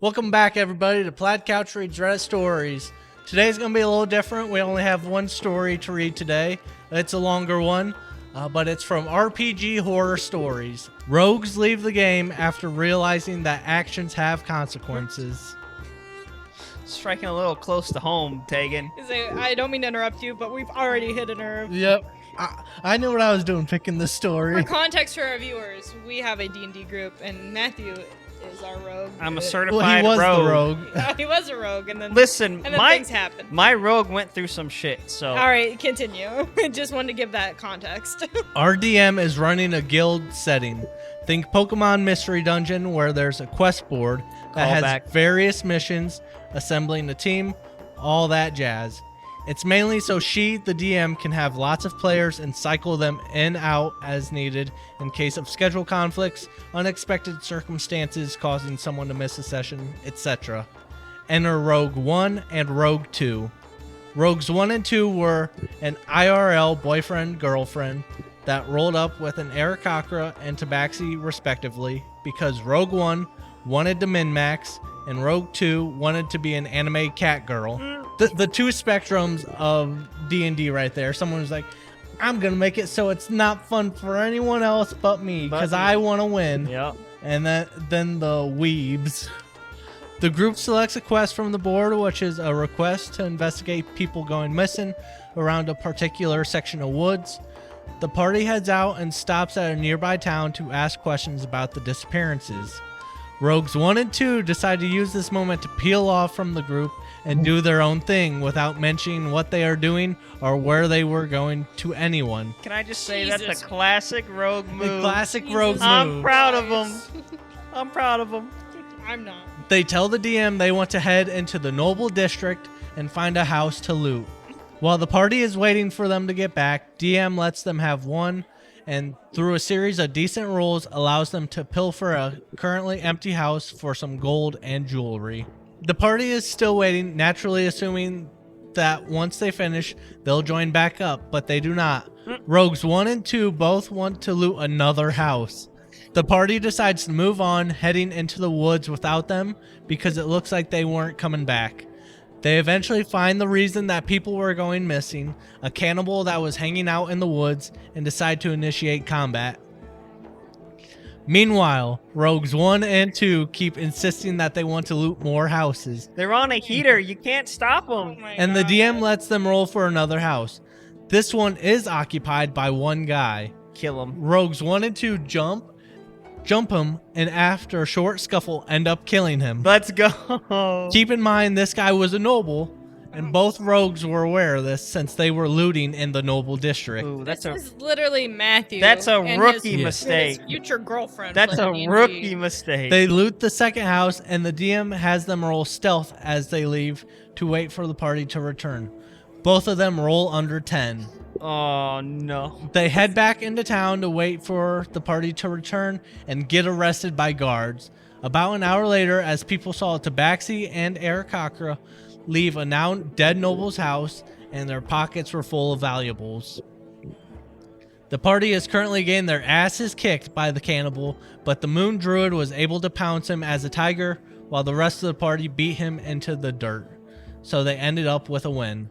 Welcome back, everybody, to Plaid Couch Reads Reddit Stories. Today's going to be a little different. We only have one story to read today. It's a longer one, but it's from RPGHorrorStories. Rogues leave the game after realizing that actions have consequences. Striking a little close to home, Tegan. I don't mean to interrupt you, but we've already hit a nerve. Yep. I knew what I was doing picking this story. For context for our viewers, we have a D&D group, and Matthew is our rogue. I'm a certified he was rogue. the rogue. He was a rogue, and then Listen, things happened. my rogue went through some shit, so... All right, continue. Just wanted to give that context. Our DM is running a guild setting. Think Pokemon Mystery Dungeon, where there's a quest board that has various missions, assembling a team, all that jazz. It's mainly so she, the DM, can have lots of players and cycle them in out as needed in case of schedule conflicts, unexpected circumstances causing someone to miss a session, etc. Enter Rogue 1 and Rogue 2. Rogues 1 and 2 were an IRL boyfriend-girlfriend that rolled up with an Aarakocra and Tabaxi respectively because Rogue 1 wanted to min-max and Rogue 2 wanted to be an anime cat girl. The two spectrums of D&D right there. Someone was like, I'm going to make it so it's not fun for anyone else but me because I want to win. Yep. And then the weebs. The group selects a quest from the board, which is a request to investigate people going missing around a particular section of woods. The party heads out and stops at a nearby town to ask questions about the disappearances. Rogues 1 and 2 decide to use this moment to peel off from the group and do their own thing without mentioning what they are doing or where they were going to anyone. Can I just say that's a classic rogue move? The classic rogue move. I'm proud of them. I'm proud of them. I'm not. They tell the DM they want to head into the Noble District and find a house to loot. While the party is waiting for them to get back, DM lets them have one and through a series of decent rolls allows them to pilfer a currently empty house for some gold and jewelry. The party is still waiting, naturally assuming that once they finish, they'll join back up, but they do not. Rogues 1 and 2 both want to loot another house. The party decides to move on, heading into the woods without them because it looks like they weren't coming back. They eventually find the reason that people were going missing, a cannibal that was hanging out in the woods, and decide to initiate combat. Meanwhile, Rogues 1 and 2 keep insisting that they want to loot more houses. They're on a heater. You can't stop them. And the DM lets them roll for another house. This one is occupied by one guy. Kill him. Rogues 1 and 2 jump him, and after a short scuffle, end up killing him. Let's go. Keep in mind, this guy was a noble, and both rogues were aware of this since they were looting in the Noble District. Ooh, This is literally Matthew. That's a and rookie his mistake. future girlfriend. That's a playing D&D. rookie mistake. They loot the second house, and the DM has them roll stealth as they leave to wait for the party to return. Both of them roll under 10. Oh, no. They head back into town to wait for the party to return and get arrested by guards. About an hour later, as people saw Tabaxi and Aarakocra leave a now dead noble's house, and their pockets were full of valuables. The party is currently getting their asses kicked by the cannibal, but the Moon Druid was able to pounce him as a tiger, while the rest of the party beat him into the dirt. So they ended up with a win.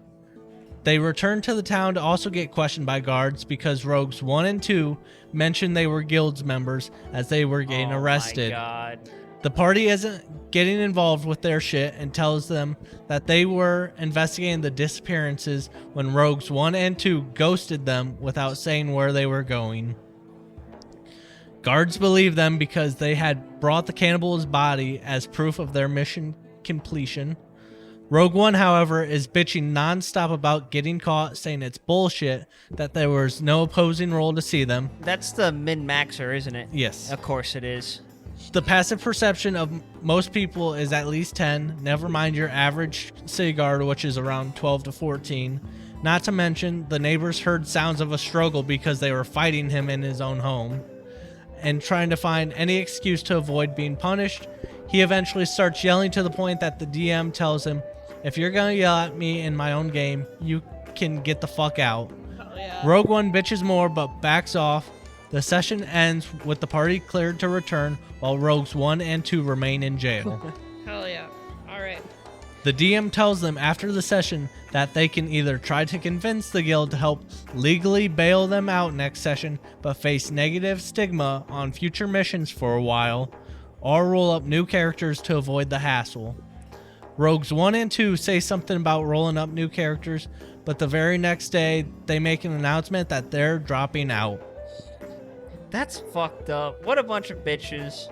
They returned to the town to also get questioned by guards because Rogues 1 and 2 mentioned they were guilds members as they were getting arrested. My God. The party isn't getting involved with their shit and tells them that they were investigating the disappearances when Rogues 1 and 2 ghosted them without saying where they were going. Guards believe them because they had brought the cannibal's body as proof of their mission completion. Rogue 1, however, is bitching nonstop about getting caught, saying it's bullshit, that there was no opposing roll to see them. That's the min-maxer, isn't it? Yes. Of course it is. The passive perception of most people is at least 10, never mind your average city guard, which is around 12 to 14. Not to mention, the neighbors heard sounds of a struggle because they were fighting him in his own home. And trying to find any excuse to avoid being punished, he eventually starts yelling to the point that the DM tells him, if you're gonna yell at me in my own game, you can get the fuck out. Oh, yeah. Rogue 1 bitches more but backs off. The session ends with the party cleared to return while Rogues 1 and 2 remain in jail. Hell yeah. All right. The DM tells them after the session that they can either try to convince the guild to help legally bail them out next session, but face negative stigma on future missions for a while, or roll up new characters to avoid the hassle. Rogues 1 and 2 say something about rolling up new characters, but the very next day they make an announcement that they're dropping out. That's fucked up. What a bunch of bitches.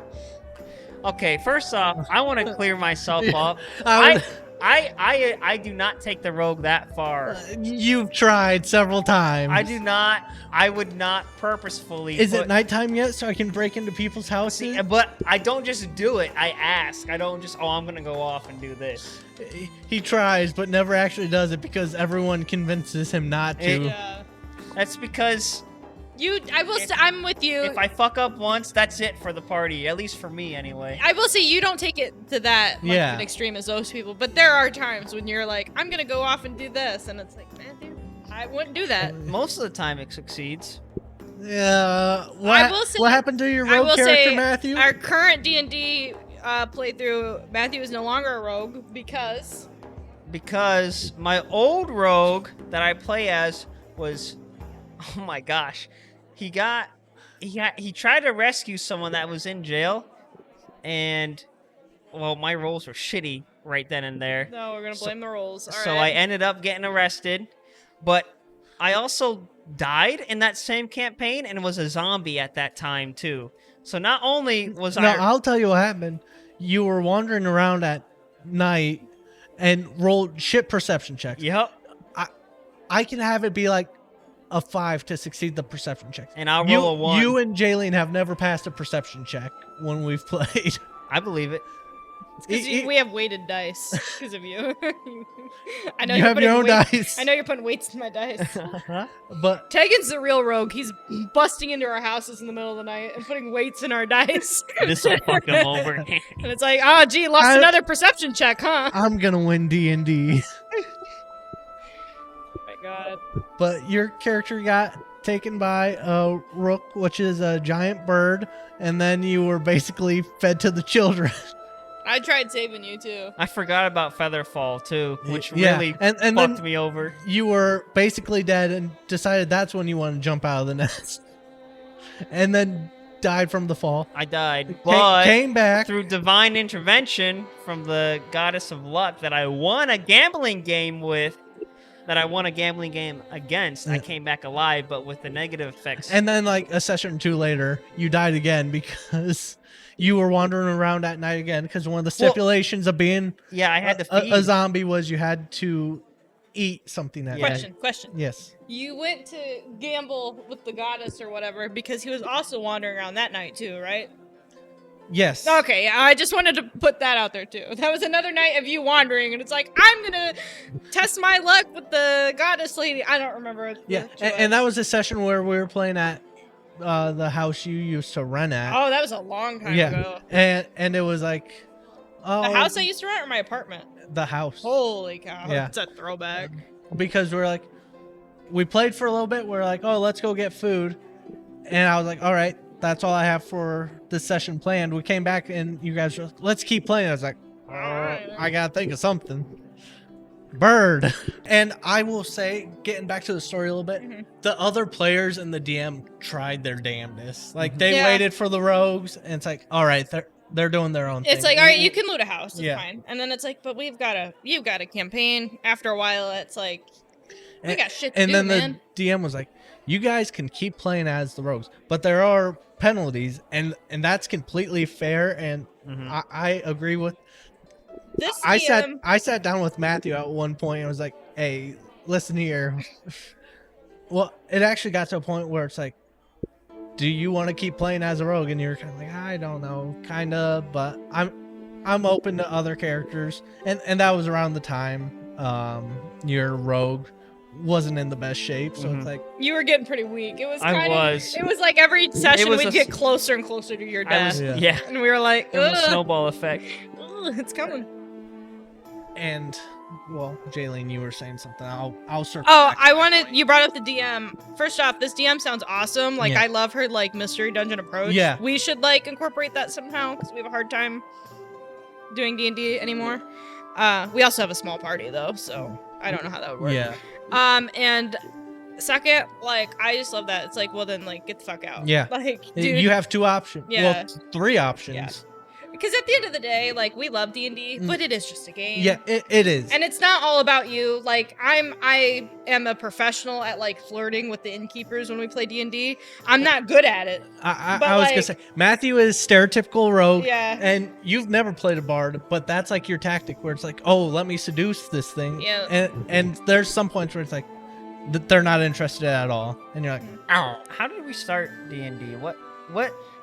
Okay, first off, I want to clear myself up. I do not take the rogue that far. You've tried several times. I do not. I would not purposefully. Is it nighttime yet so I can break into people's houses? See, but I don't just do it. I ask. I don't just, I'm going to go off and do this. He tries, but never actually does it because everyone convinces him not to. Yeah. That's because... I'm with you. If I fuck up once, that's it for the party. At least for me, anyway. I will say you don't take it to that much of an extreme as those people, but there are times when you're like, I'm gonna go off and do this, and it's like, man, dude, I wouldn't do that. Most of the time, it succeeds. Yeah. What happened to your rogue character, Matthew? Our current D&D playthrough, Matthew is no longer a rogue because my old rogue that I play as was, oh my gosh. He tried to rescue someone that was in jail, and well, my rolls were shitty right then and there. No, we're gonna blame the rolls. All so right. I ended up getting arrested, but I also died in that same campaign and was a zombie at that time too. So not only was I'll tell you what happened. You were wandering around at night and rolled shit perception checks. Yep. I can have it be like a 5 to succeed the perception check. And I'll roll a 1. You and Jaylene have never passed a perception check when we've played. I believe it. Because we have weighted dice because of you. I know you have your own dice. I know you're putting weights in my dice. But Tegan's the real rogue. He's busting into our houses in the middle of the night and putting weights in our dice. This will fuck him over. And it's like, oh, gee, lost another perception check, huh? I'm gonna win D&D. God. But your character got taken by a rook, which is a giant bird, and then you were basically fed to the children. I tried saving you too. I forgot about Featherfall too, which really fucked me over. You were basically dead and decided that's when you wanted to jump out of the nest. And then died from the fall. I died, but came back through divine intervention from the goddess of luck that I won a gambling game with. That I won a gambling game against. I came back alive, but with the negative effects. And then, like, a session or two later, you died again because you were wandering around at night again. Because one of the stipulations of being I had to feed. A zombie was you had to eat something that night. Question. Yes. You went to gamble with the goddess or whatever because he was also wandering around that night too, right? Yes. Okay, I just wanted to put that out there too. That was another night of you wandering, and it's like, I'm gonna test my luck with the goddess lady. I don't remember. Yeah, and that was a session where we were playing at the house you used to rent at. Oh, that was a long time ago. And it was like, the house I used to rent or my apartment? The house. Holy cow! Yeah. It's a throwback. Because we played for a little bit. We're like, oh, let's go get food, and I was like, all right. That's all I have for this session planned. We came back and you guys were like, let's keep playing. I was like, I gotta think of something. Bird. And I will say, getting back to the story a little bit, the other players and the DM tried their damnedest. Like they waited for the rogues, and it's like, all right, they're doing their own thing. It's like, all right, you can loot a house, it's fine. And then it's like, but you've got a campaign. After a while, it's like, we got shit to do, man. And then the DM was like, you guys can keep playing as the rogues, but there are penalties, and that's completely fair, and I agree with this. I sat down with Matthew at one point and was like, hey, listen here. Well, it actually got to a point where it's like, do you want to keep playing as a rogue? And you're kind of like, I don't know, kind of, but I'm open to other characters, and that was around the time your rogue wasn't in the best shape, so it's like you were getting pretty weak. It was it was like every session we'd get closer and closer to your death. And we were like, it was a snowball effect. It's coming. And well, Jaylene, you were saying something. I'll circle back. You brought up the DM. First off, this DM sounds awesome. Like I love her like mystery dungeon approach. Yeah. We should like incorporate that somehow because we have a hard time doing D&D anymore. We also have a small party though, so I don't know how that would work. Yeah. And second, like, I just love that. It's like, well, then, like, get the fuck out. Yeah. Like, dude. You have 2 options. Yeah. Well, 3 options. Yeah. Because at the end of the day, like, we love D&D, but it is just a game. Yeah, it is. And it's not all about you. Like, I am a professional at, like, flirting with the innkeepers when we play D&D. I'm not good at it. I was going to say, Matthew is stereotypical rogue. Yeah. And you've never played a bard, but that's, like, your tactic where it's like, oh, let me seduce this thing. Yeah. And there's some points where it's like, they're not interested at all. And you're like, ow. How did we start D&D? What?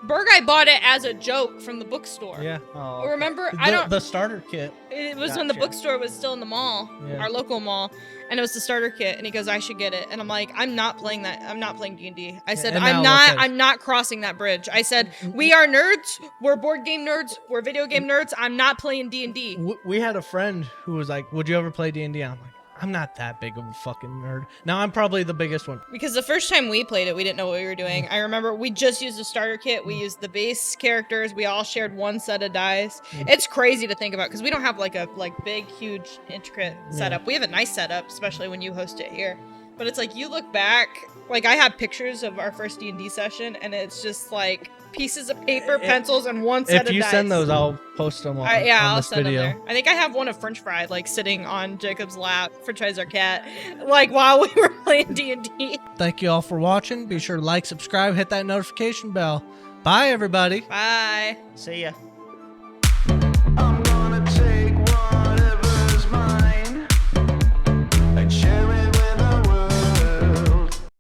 Burguy bought it as a joke from the bookstore. Yeah. Oh, okay. Remember, The starter kit. It was when the Gotcha. bookstore was still in the mall, our local mall, and it was the starter kit. And he goes, "I should get it." And I'm like, "I'm not playing that. I'm not playing D&D." I said, And "I'm now look at not. I'm not crossing that bridge." I said, "We are nerds. We're board game nerds. We're video game nerds. I'm not playing D&D." We had a friend who was like, would you ever play D&D? I'm like, I'm not that big of a fucking nerd. Now I'm probably the biggest one. Because the first time we played it, we didn't know what we were doing. I remember we just used a starter kit. We used the base characters. We all shared one set of dice. It's crazy to think about because we don't have like a big, huge, intricate setup. We have a nice setup, especially when you host it here. But it's like you look back, like I have pictures of our first D&D session, and it's just like pieces of paper, pencils, and one set of dice. If you send those, I'll post them on, I'll this send video. them there. I think I have one of French Fry like sitting on Jacob's lap. French Fry's our cat, like while we were playing D&D. Thank you all for watching. Be sure to like, subscribe, hit that notification bell. Bye, everybody. Bye. See ya.